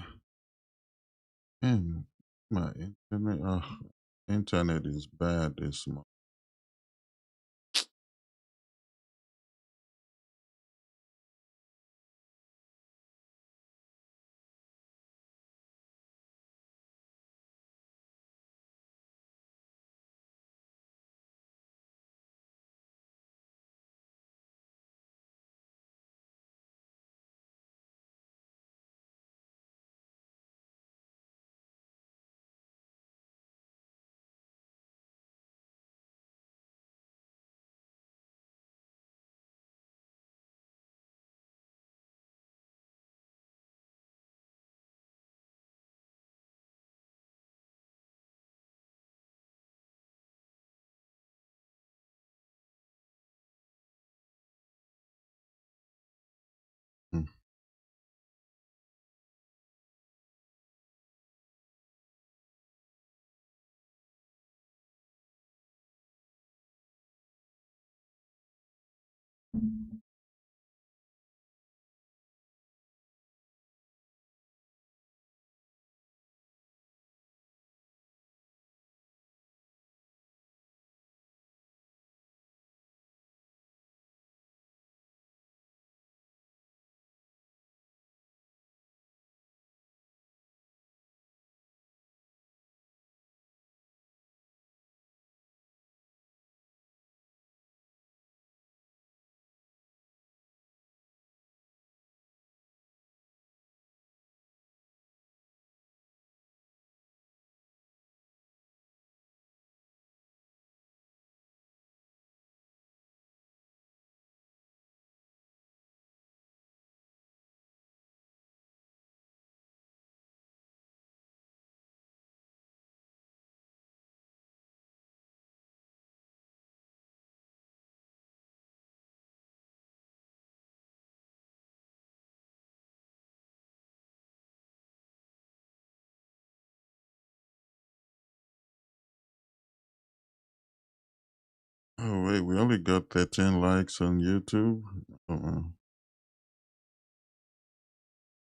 and my internet is bad this month. Wait, we only got 13 likes on YouTube.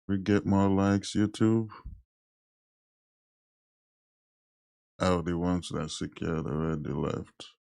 We get more likes, YouTube. Oh, the ones that secured already left.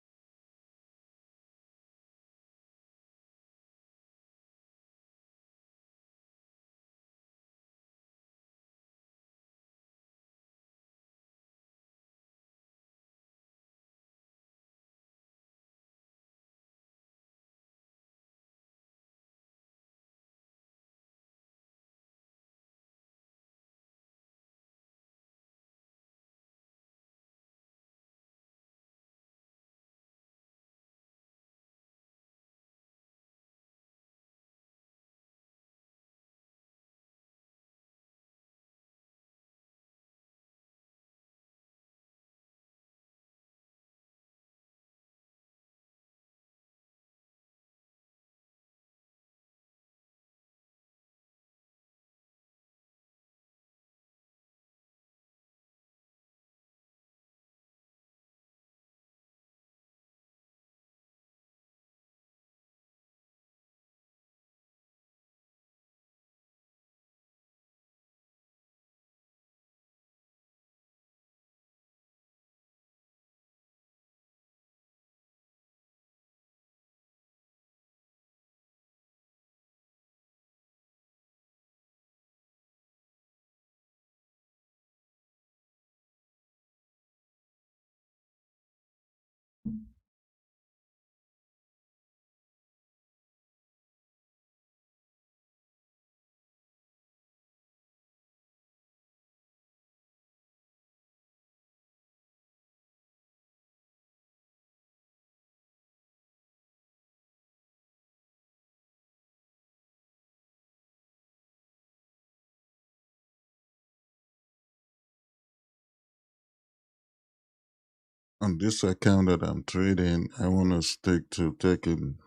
On this account that I'm trading, I want to stick to taking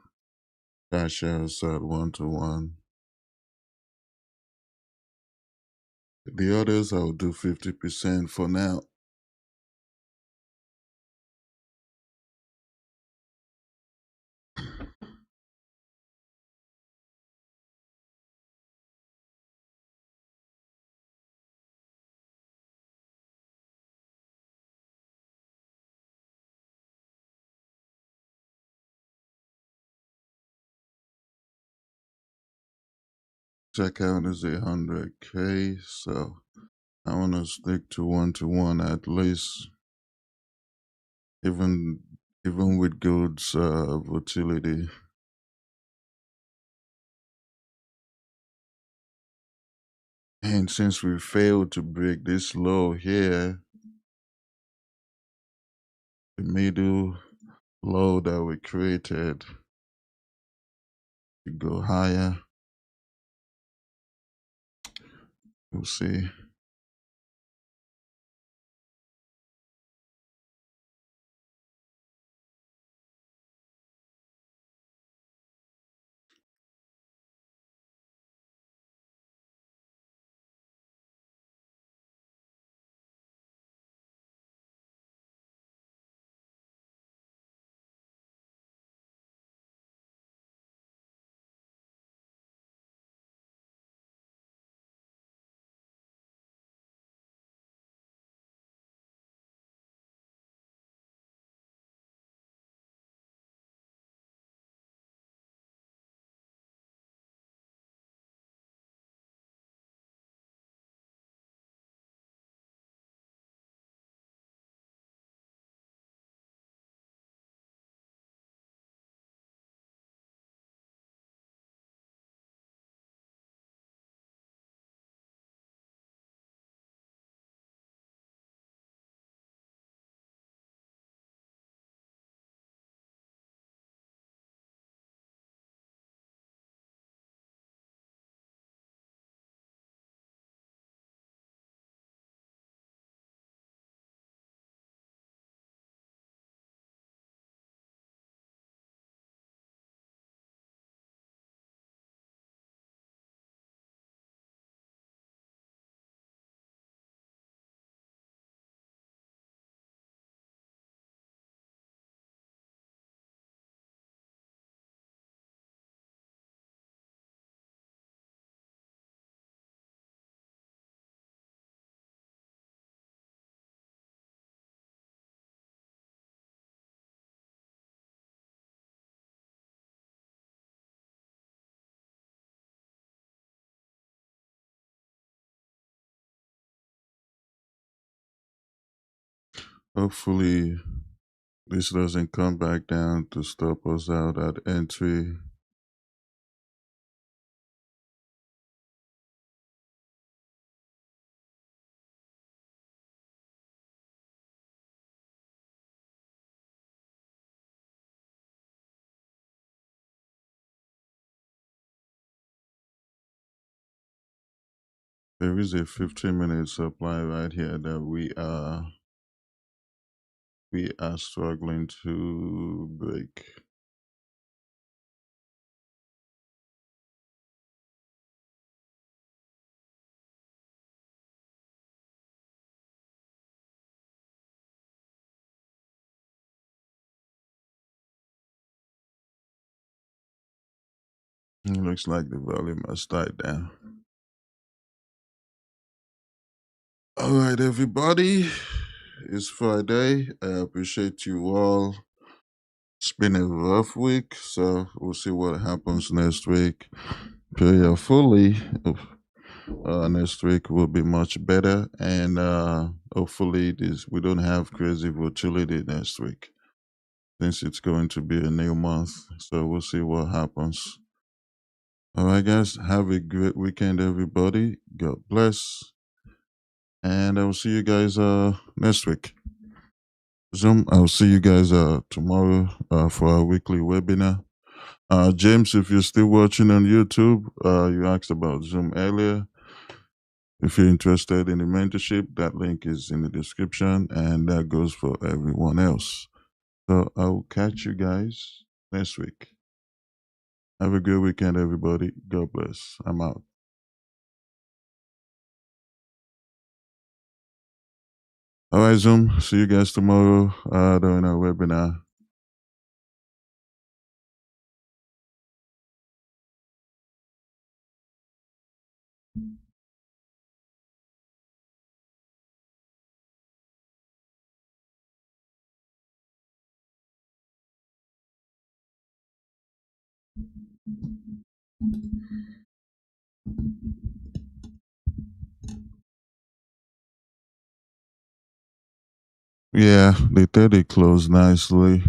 cash outs at 1-to-1. The others, I'll do 50% for now. Check out is 100K, so I want to stick to 1-to-1 at least, even with good volatility. And since we failed to break this low here, the middle low that we created to go higher, we'll see. Hopefully, this doesn't come back down to stop us out at entry. There is a 15-minute supply right here that we are struggling to break. It looks like the volume has died down. All right, everybody. It's Friday. I appreciate you all. It's been a rough week, so we'll see what happens next week. Prayerfully, next week will be much better, and hopefully, we don't have crazy volatility next week, since it's going to be a new month. So we'll see what happens. All right, guys. Have a great weekend, everybody. God bless, and I will see you guys next week. Zoom. I'll see you guys tomorrow for our weekly webinar. James, if you're still watching on YouTube, you asked about Zoom earlier. If you're interested in the mentorship, that link is in the description, and that goes for everyone else. So I'll catch you guys next week. Have a good weekend, everybody. God bless. I'm out. All right, Zoom. See you guys tomorrow during our webinar. Yeah, they said it closed nicely.